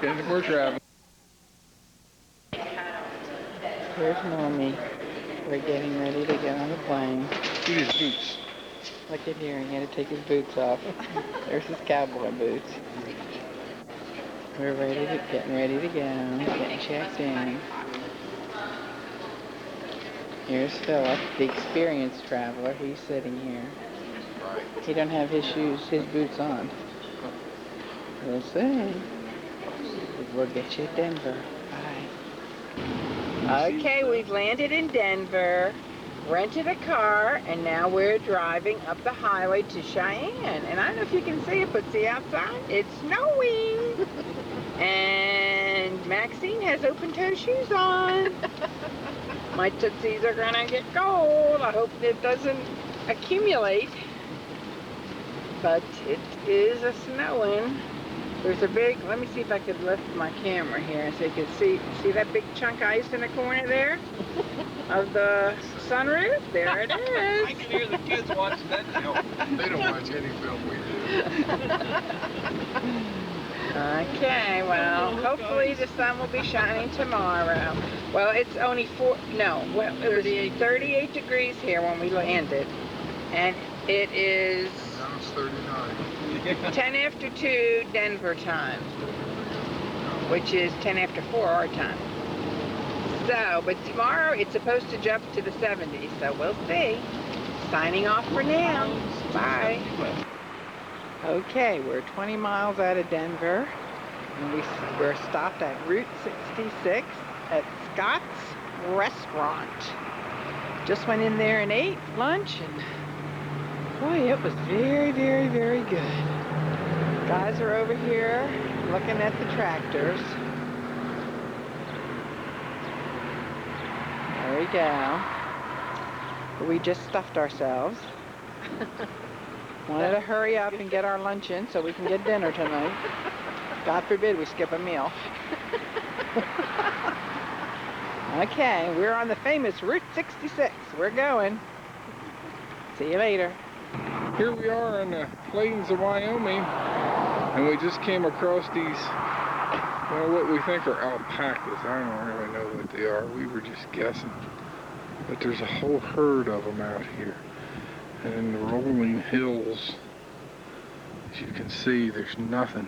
and we're traveling. Here's Mommy. We're getting ready to get on the plane. Look at his boots. Look at here, he had to take his boots off. There's his cowboy boots. We're getting ready to go, getting checked in. Here's Philip, the experienced traveler. He's sitting here. He don't have his boots on. We'll see. We'll get you at Denver. Bye. Okay, we've landed in Denver, rented a car, and now we're driving up the highway to Cheyenne. And I don't know if you can see it, but see outside? It's snowing. And Maxine has open-toe shoes on. My tootsies are gonna get cold. I hope it doesn't accumulate. But it is a-snowing. There's a big, let me see if I could lift my camera here so you can see that big chunk of ice in the corner there of the sunroof? There it is. I can hear the kids watching that film. They don't watch any film we do. Okay, well, hopefully the sun will be shining tomorrow. Well, it's only it was 38 degrees here when we landed. And it is... Now it's 39. 10 after 2 Denver time, which is 10 after 4 our time. So, but tomorrow it's supposed to jump to the 70s, so we'll see. Signing off for now. Bye. Okay, we're 20 miles out of Denver, and we're stopped at Route 66 at Scott's Restaurant. Just went in there and ate lunch, and boy, it was very, very, very good. Guys are over here looking at the tractors. There we go. We just stuffed ourselves. Wanted to hurry up and get our lunch in so we can get dinner tonight. God forbid we skip a meal. Okay, we're on the famous Route 66. We're going. See you later. Here we are on the plains of Wyoming, and we just came across these, well, what we think are alpacas. I don't really know what they are. We were just guessing. But there's a whole herd of them out here. And in the rolling hills, as you can see, there's nothing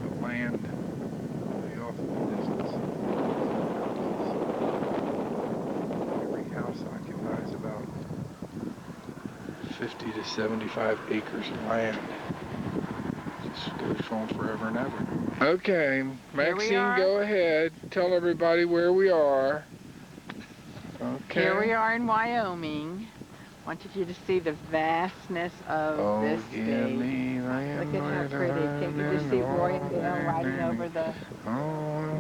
but land way off in the distance. Every house occupies about 50 to 75 acres of land. Just goes on forever and ever. Okay, Maxine, go ahead. Tell everybody where we are. Okay. Here we are in Wyoming. Wanted you to see the vastness of this state. Look at how pretty. Can't you just see Roy and Bill riding over the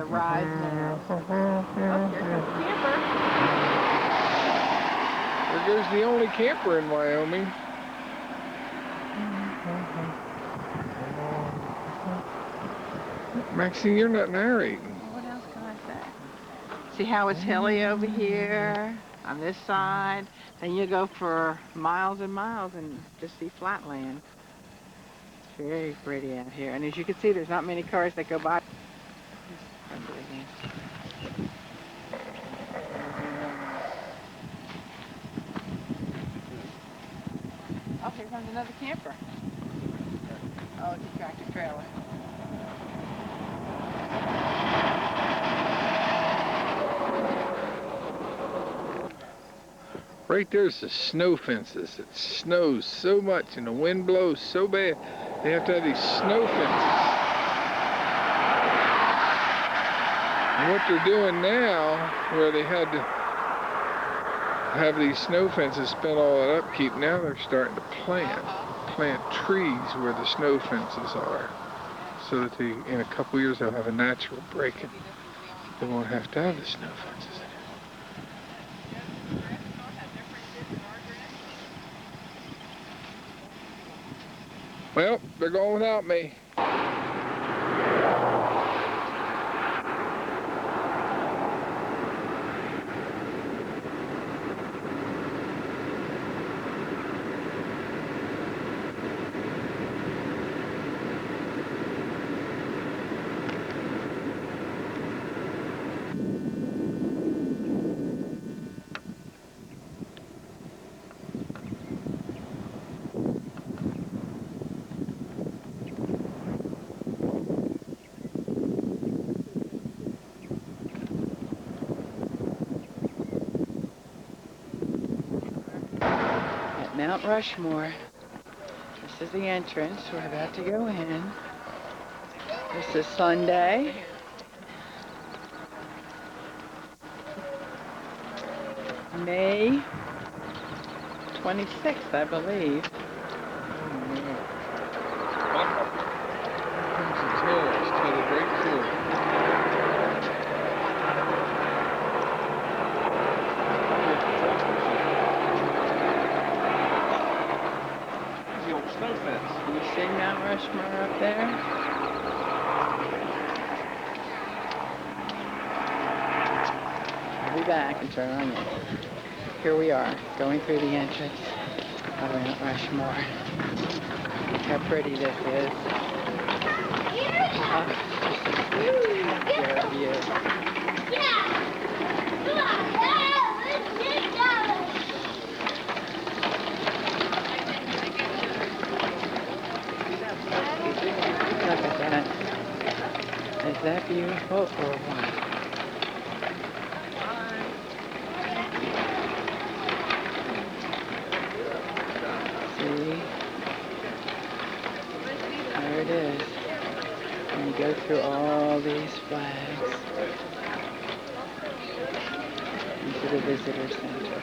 rise now? Oh, here comes the camper. There goes the only camper in Wyoming. Maxine, you're not narrating. What else can I say? See how it's hilly over here on this side? Then you go for miles and miles and just see flat land. It's very pretty out here. And as you can see, there's not many cars that go by. Oh, here comes another camper. Oh, it's a tractor trailer. Right there's the snow fences. It snows so much and the wind blows so bad, they have to have these snow fences. And what they're doing now, where they had to have these snow fences spend all that upkeep, now they're starting to plant trees where the snow fences are, so that in a couple years they'll have a natural break and they won't have to have the snow fences. Well, they're going without me. Mount Rushmore. This is the entrance. We're about to go in. This is Sunday. May 26th, I believe. Can you see Mount Rushmore up there? I'll be back and turn on you. Here we are, going through the entrance of Mount Rushmore. Look how pretty this is. Spectacular view. Look at that. Is that beautiful or what? See? There it is. And you go through all these flags into the visitor center.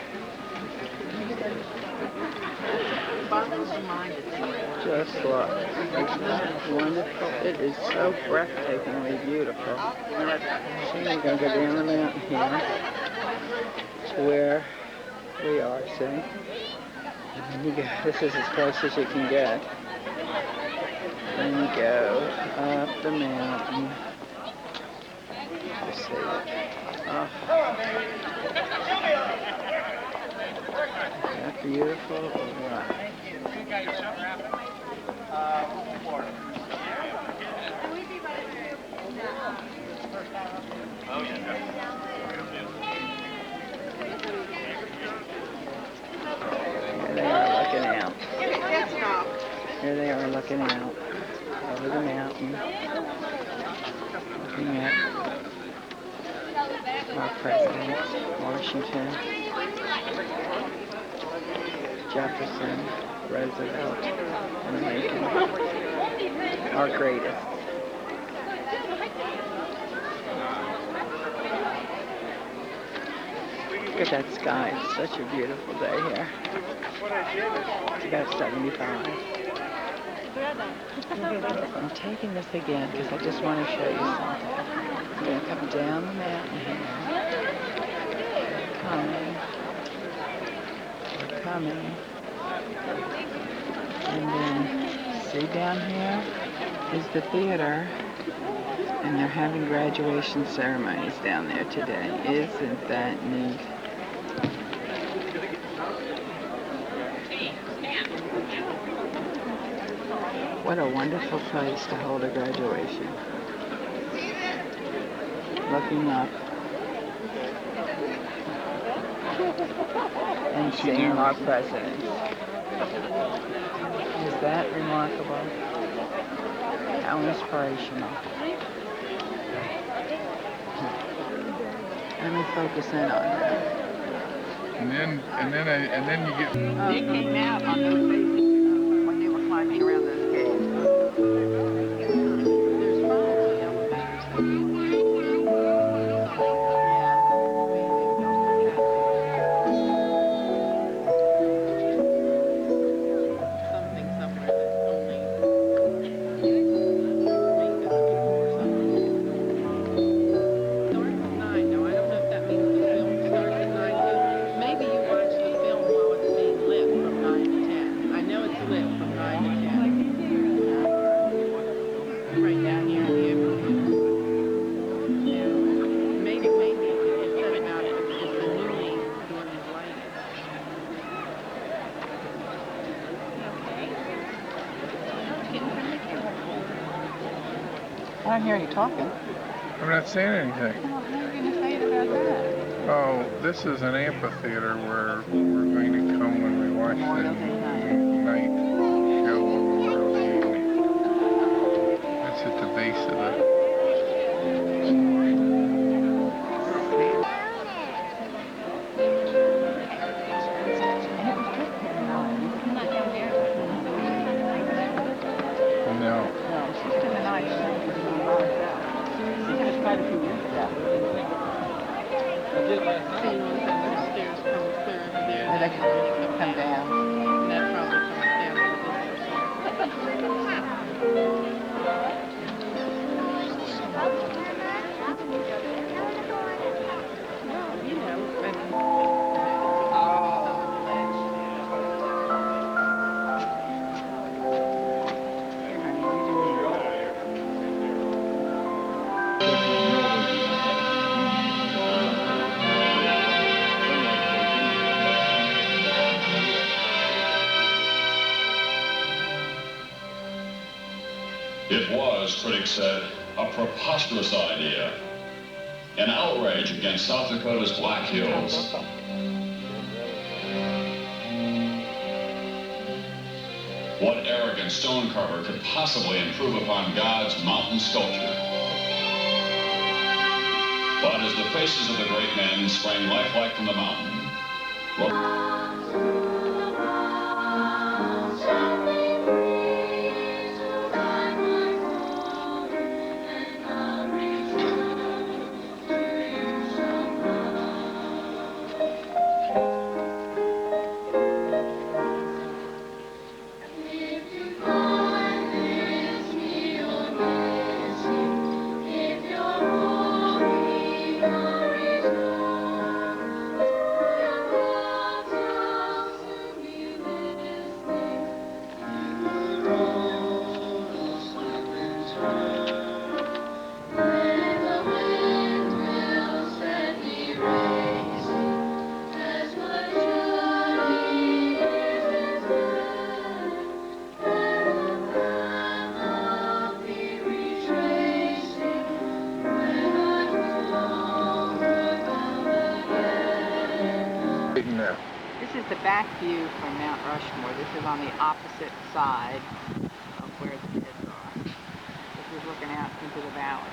Just look. Isn't that wonderful? It is so breathtakingly beautiful. So we're going to go down the mountain here to where we are, see? And then you go, this is as close as you can get. Then you go up the mountain. Just see it. Oh. Is that beautiful or what? Here they are looking out. Here they are looking out over the mountain, looking at our presidents, Washington, Jefferson, Roosevelt, and Lincoln, our greatest. Look at that sky. It's such a beautiful day here. It's about 75. I'm taking this again because I just want to show you something. I'm going to come down the mountain here. We're coming. And then, see down here is the theater. And they're having graduation ceremonies down there today. Isn't that neat? What a wonderful place to hold a graduation. Looking up and seeing our presidents. Is that remarkable? How inspirational. Let me focus in on that. And then you get. It came out on those faces when they were climbing around those caves. There's probably elevators. Something somewhere that's only starts at 9. Now I don't know if that means the film starts at 9 too. Maybe you watch the film while it's being lit from 9 to 10. I know it's lit from 9 to 10. Right down here in the overview. Yeah. Maybe it said about it. It's the newly doing his lighting. I don't hear you talking. I'm not saying anything. Well, how are you going to say it about that? Oh, this is an amphitheater where we're going to come when we watch Memorial the Day night. night show of Memorial Day evening. That's at the base of the. And it was just did last night. Seeing all the stairs come clear over there. Where they come down. And that probably comes down when the visitors are. You know, It was, critics said, a preposterous idea, an outrage against South Dakota's Black Hills. What arrogant stone carver could possibly improve upon God's mountain sculpture? But as the faces of the great men sprang lifelike from the mountain, This is the back view from Mount Rushmore. This is on the opposite side of where the kids are. This is looking out into the valley.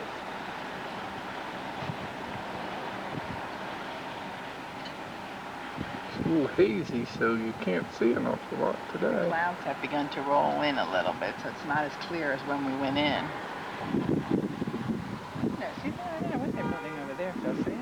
It's a little hazy, so you can't see an awful lot The today. clouds have begun to roll in a little bit, so it's not as clear as when we went in. No, see that? Yeah, what they're building over there, Phil, see it?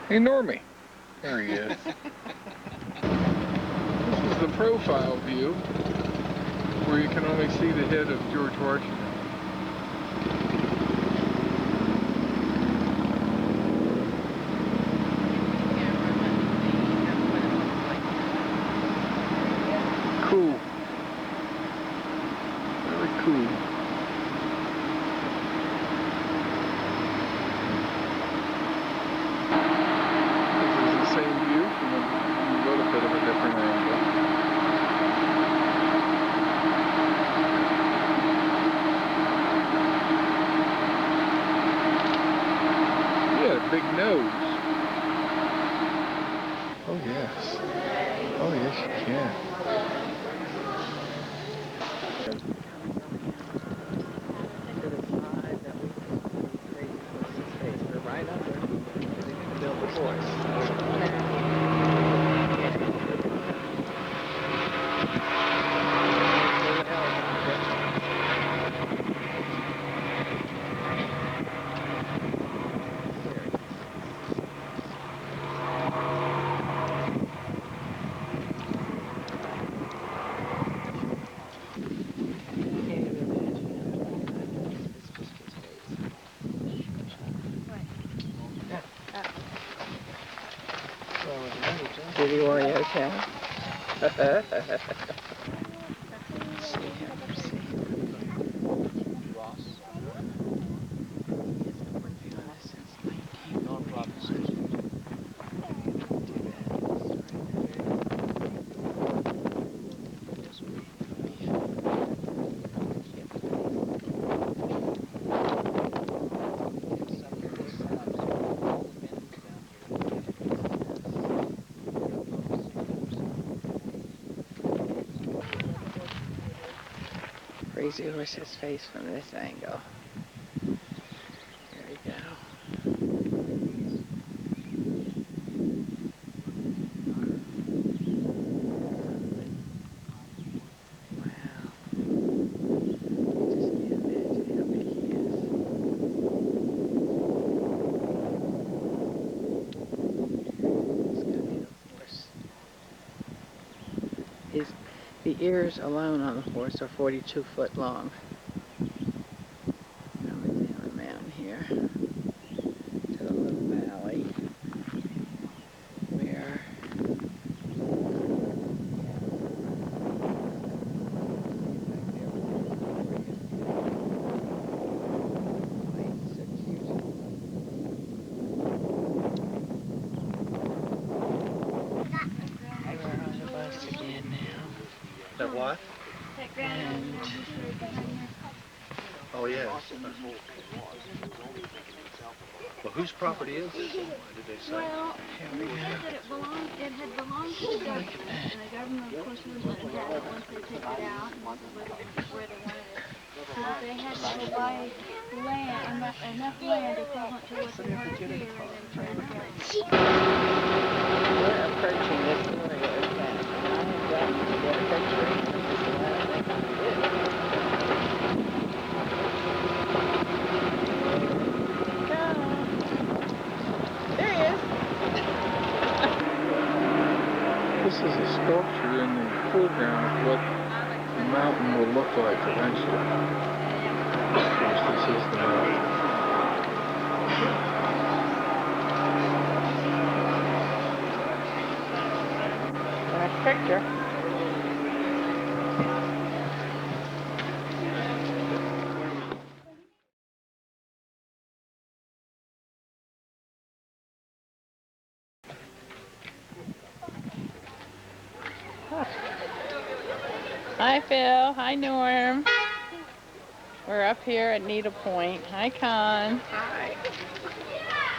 Hey, Normie. There he is. This is the profile view, where you can only see the head of George Washington. Cool. Very cool. Same view from a little bit of a different angle. Yeah, big nose. Oh yes. Oh yes you can. Right under. They're going to build the force. Did you want to okay? Crazy Horse's face from this angle. There we go. The ears alone on the horse are 42 foot long. Coming down the mountain here to the little valley where we're on the bus again now. That what? And Oh, yes. Well, whose property is this? Did they say? Well, they said that it had belonged to the government, and the government, of course, wouldn't let it have it once they took it out, and this is where they wanted it. So that they had to go buy land, enough land equivalent to what they wanted here, and then transplant it. we're approaching this area of town. I have got to get a picture. This is the one I think I did. There he is. This is a sculpture in the foreground of what the mountain will look like eventually. Of course, this is the mountain. Nice picture. Hi Phil, hi Norm. We're up here at Needle Point. Hi Con. Hi.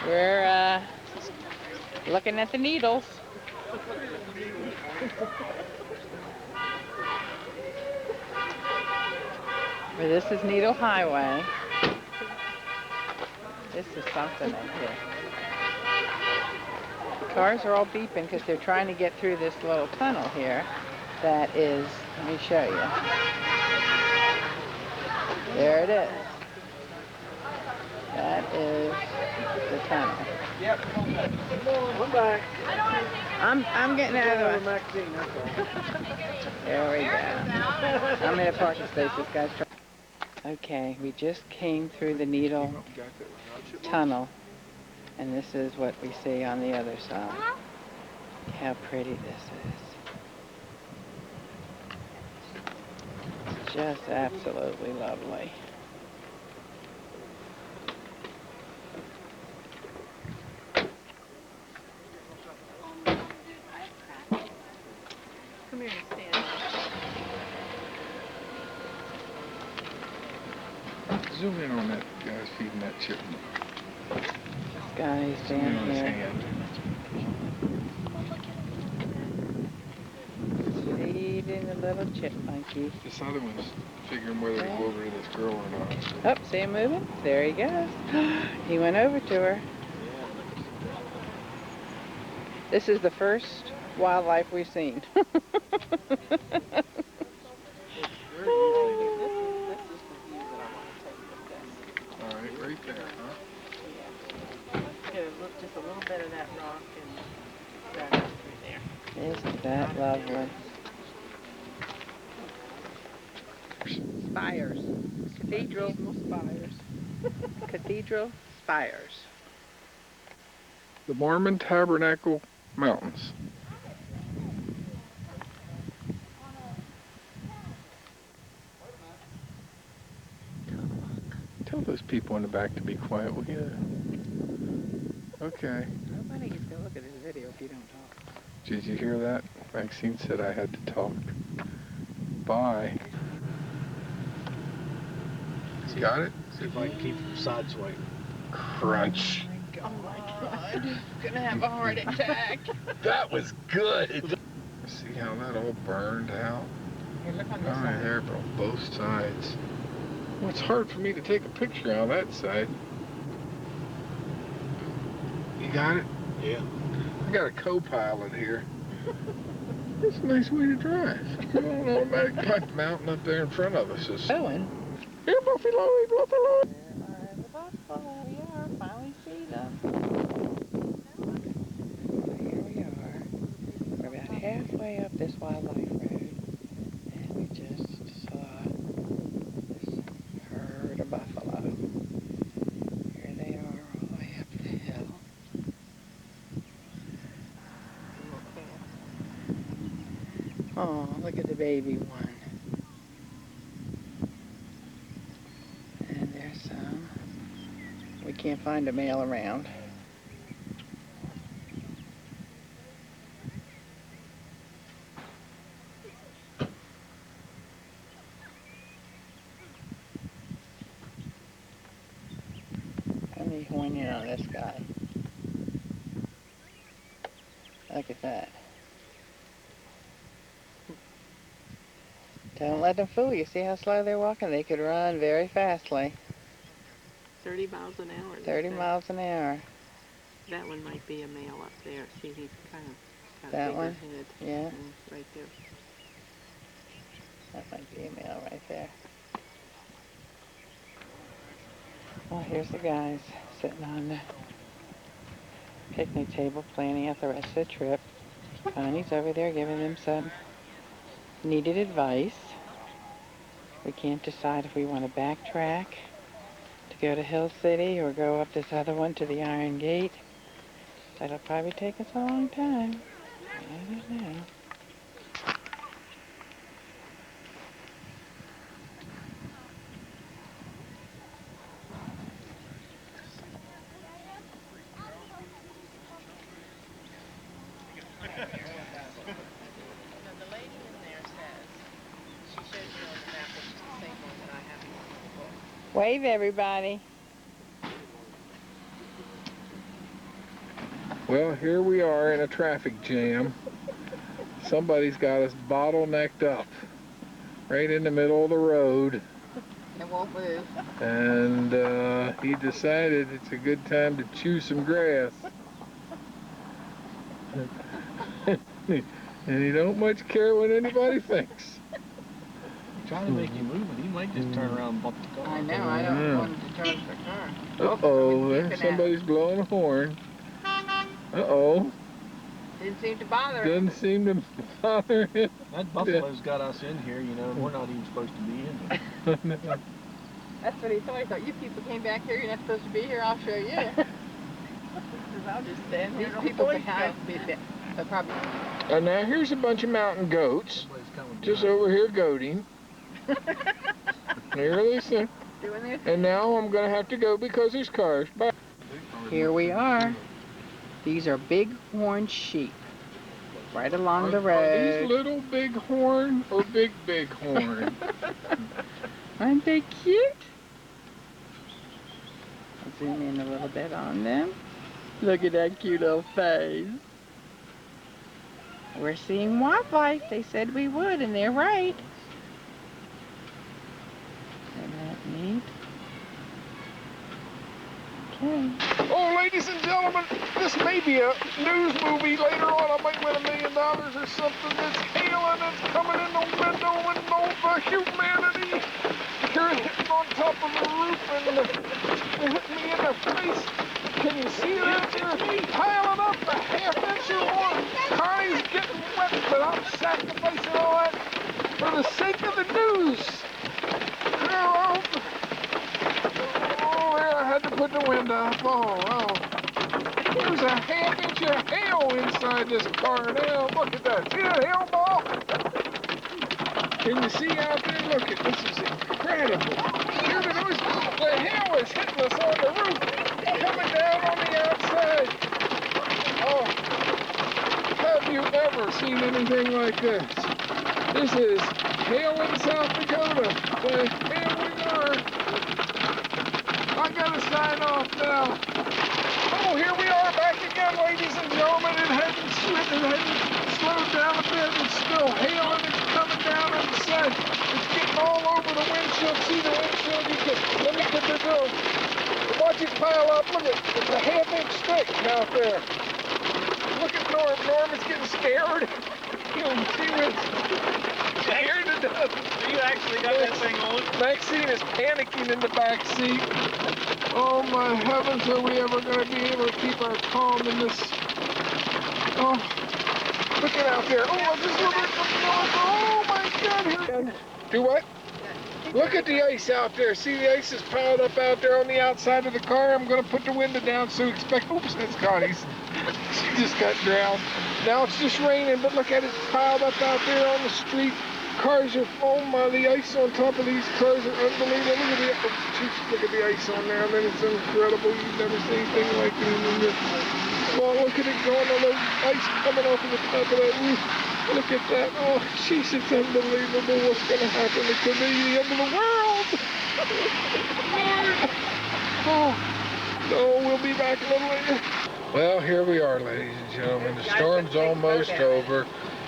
We're looking at the needles. But this is Needle Highway. This is something up here. The cars are all beeping because they're trying to get through this little tunnel here. That is, let me show you. There it is. That is the tunnel. Yep. I'm back. I'm getting out of the way. Maxine, that's all. There we go. I'm in a parking space. This guy's trying. Okay, we just came through the Needle Tunnel, and this is what we see on the other side. Look how pretty this is. It's just absolutely lovely. Come here and stand. Zoom in on that guy's feeding that chipmunk. This guy is Zoom in down on his here hand. feeding the little chipmunky. This other one's figuring whether to go over to this girl or not. Oh, see him moving? There he goes. He went over to her. This is the first wildlife we've seen. Alright, right there, huh? Look just a little bit of that rock and that through there. Isn't that lovely? Spires. Cathedral spires. Cathedral spires. The Mormon Tabernacle Mountains. Tell those people in the back to be quiet, will you? Okay. Nobody's gonna look at this video if you don't talk. Did you hear that? Maxine said I had to talk. Bye. You got it? See if I can keep from sideswiping. Crunch. Oh my God. Gonna have a heart attack. That was good. See how that all burned out? Here, look on this All right, side. there on both sides. Well, it's hard for me to take a picture on that side. You got it? Yeah. I got a co-pilot here. It's a nice way to drive. Got an automatic pipe mountain up there in front of us. It's... Going. Here, Buffy Lloyd, Buffy Lloyd. There are the buffalo. We are finally see them. Here we are. We're about halfway up this wildlife road, and we just saw this herd of buffalo. Here they are, all the way up the hill. Oh, look at the baby one. And there's some. We can't find a male around. Let me horn in on this guy. Look at that. Don't let them fool you. See how slow they're walking? They could run very fastly. 30 miles an hour. 30 miles an hour. That one might be a male up there. See, he's kind of got That a bigger one? head. Yeah. Right there. That might be a male right there. Well, here's the guys sitting on the picnic table planning out the rest of the trip. Connie's over there giving them some needed advice. We can't decide if we want to backtrack to go to Hill City or go up this other one to the Iron Gate. That'll probably take us a long time. I don't know. Wave, everybody. Well, here we are in a traffic jam. Somebody's got us bottlenecked up right in the middle of the road. It won't move. And he decided it's a good time to chew some grass. And he don't much care what anybody thinks. Trying to make you move, and he might just turn around and bump the car. I know, I don't Yeah. want him to charge the car. Uh-oh, Keep there it somebody's blowing a horn. Uh-oh, Didn't seem to bother him. doesn't seem to bother him. That buffalo's got us in here, you know, and we're not even supposed to be in here. That's what he thought. He thought, you people came back here, you're not supposed to be here, I'll show you. I'll just stand These here. people behind me, they're probably... And now here's a bunch of mountain goats Somebody's coming just behind. over here goating. Here they sit. doing their And now I'm going to have to go because there's cars. Bye. Here we are. These are bighorn sheep. Right along the Are road. these little bighorn or big bighorn? Aren't they cute? I'll zoom in a little bit on them. Look at that cute little face. We're seeing wildlife. They said we would, and they're right. Isn't that neat? Okay. Oh, ladies and gentlemen, this may be a news movie. Later on, I might win $1 million or something. It's hailing, it's coming in the window, and over humanity. Here it hitting on top of the roof, and it hit me in the face. Can you see that? They're piling up a half-inch or more. Connie's getting wet, but I'm sacrificing all that for the sake of the news. I had to put the wind up. Oh. There's a half-inch of hail inside this car now. Look at that. See that hail ball? Can you see out there? Look at this. Is incredible. Here the hail is hitting us on the roof, coming down on the outside. Oh, have you ever seen anything like this? This is hail in South Dakota. But here we are. I gotta sign off now. Oh, here we are back again, ladies and gentlemen. It hadn't slowed down a bit. It's still hailing. It's coming down. out in the sun. It's getting all over the windshield. See the windshield? You can, let me put this on. Watch it pile up. Look at it's a half-inch thick out there. Look at Norm. Norm is getting scared. She was scared to death. You actually got that thing on? Maxine is panicking in the back seat. Oh my heavens, are we ever going to be able to keep our calm in this? Oh, look at out there. Oh, just look at the oh my God. Here. Do what? Look at the ice out there. See the ice is piled up out there on the outside of the car. I'm going to put the window down so expect. Oops, that's Connie's. She just got drowned. Now it's just raining, but look at it piled up out there on the street. Cars are, oh my, the ice on top of these cars are unbelievable. Look at the, oh, geez, look at the ice on there. I mean, it's incredible. You've never seen anything like it in this. Well, look at it going, all the ice coming off of the top of that roof. Look at that. Oh, jeez, it's unbelievable what's going to happen. It could be the end of the world. Oh, no, we'll be back a little later. Well, here we are, ladies and gentlemen. The storm's almost over.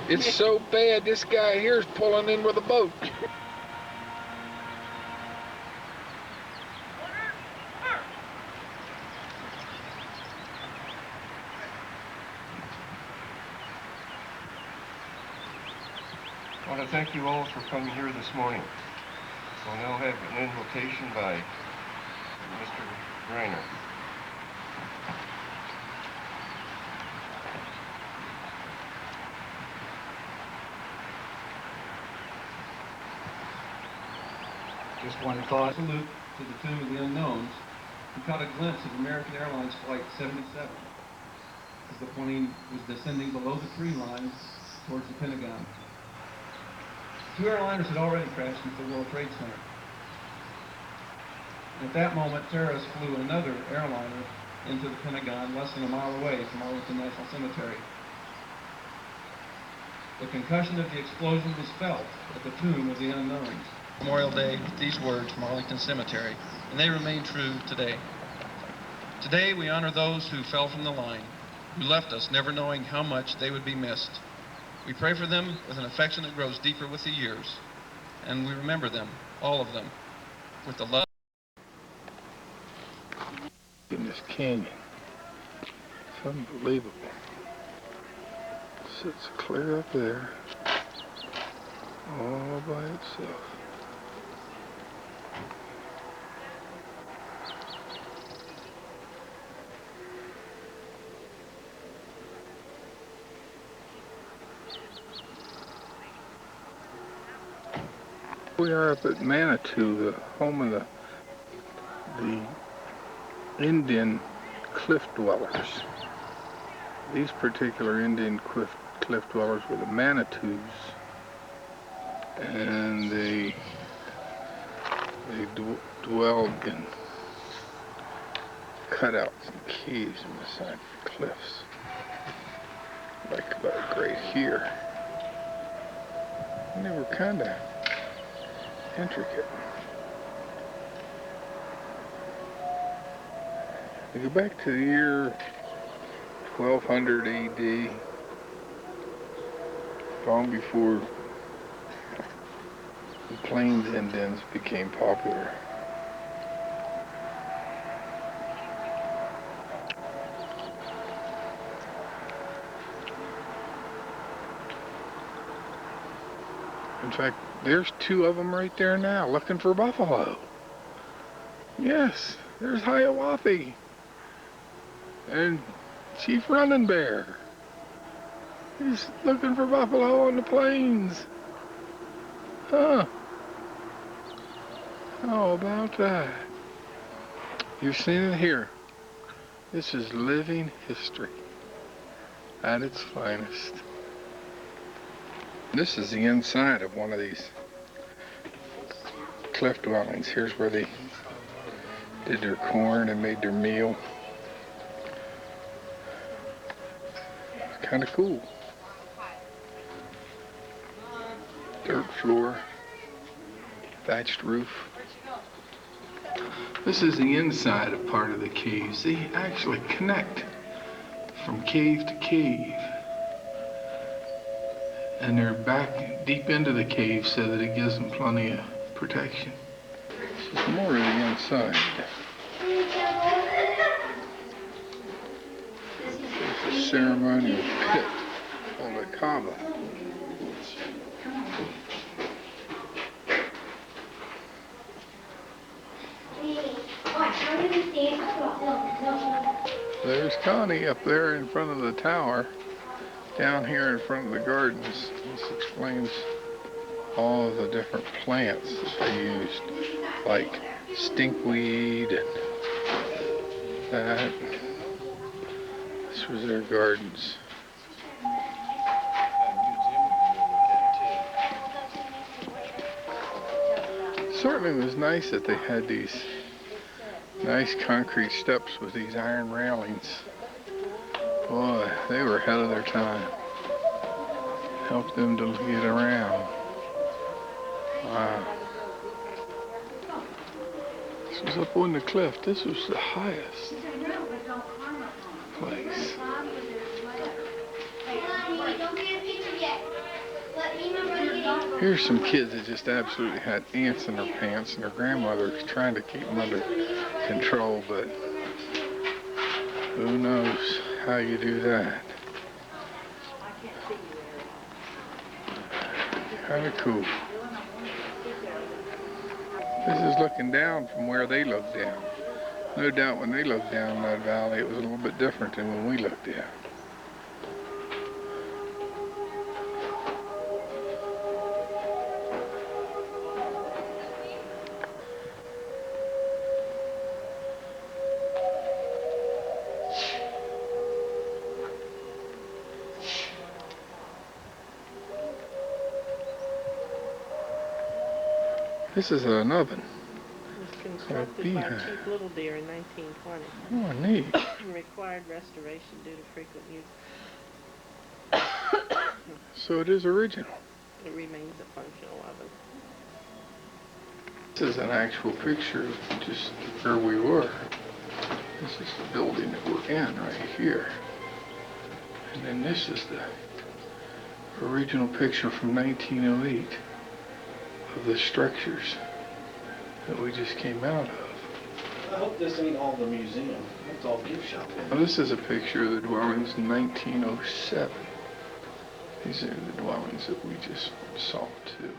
It's so bad, this guy here is pulling in with a boat. I want to thank you all for coming here this morning. We'll now have an invocation by Mr. Greiner. Just one thought. Salute to the Tomb of the Unknowns. We caught a glimpse of American Airlines Flight 77 as the plane was descending below the tree line towards the Pentagon. Two airliners had already crashed into the World Trade Center. At that moment, terrorists flew another airliner into the Pentagon less than a mile away from Arlington National Cemetery. The concussion of the explosion was felt at the Tomb of the Unknowns. Memorial Day with these words from Arlington Cemetery, and they remain true today. Today we honor those who fell from the line, who left us never knowing how much they would be missed. We pray for them with an affection that grows deeper with the years, and we remember them, all of them, with the love. In this canyon, it's unbelievable. It sits clear up there, all by itself. We are up at Manitou, the home of the Indian cliff dwellers. These particular Indian cliff dwellers were the Manitous, and they dwelled in cutouts and caves in the side of the cliffs, like right here. And they were kind of intricate. We go back to the year 1200 AD, long before the Plains Indians became popular. In fact, there's two of them right there now, looking for buffalo. Yes, there's Hiawatha and Chief Running Bear. He's looking for buffalo on the plains. Huh. How about that? You've seen it here. This is living history at its finest. This is the inside of one of these cliff dwellings. Here's where they did their corn and made their meal. It's kind of cool. Dirt floor, thatched roof. This is the inside of part of the caves. They actually connect from cave to cave. And they're back deep into the cave so that it gives them plenty of protection. This is more of the inside. It's a ceremonial pit on the Kaaba. There's Connie up there in front of the tower, down here in front of the gardens. This explains all of the different plants that they used, like stinkweed and that. This was their gardens. Certainly was nice that they had these nice concrete steps with these iron railings. Boy, they were ahead of their time. Helped them to get around. Wow. This was up on the cliff. This was the highest place. Here's some kids that just absolutely had ants in their pants, and their grandmother was trying to keep them under control, but who knows how you do that. Kind of cool. This is looking down from where they looked down. No doubt when they looked down that valley, it was a little bit different than when we looked down. This is an oven. It was constructed by Chief Little Deer in 1920. Oh, neat. Required restoration due to frequent use. So it is original. It remains a functional oven. This is an actual picture of just where we were. This is the building that we're in right here. And then this is the original picture from 1908 of the structures that we just came out of. I hope this ain't all the museum. It's all gift shopping. Now, this is a picture of the dwellings in 1907. These are the dwellings that we just saw too.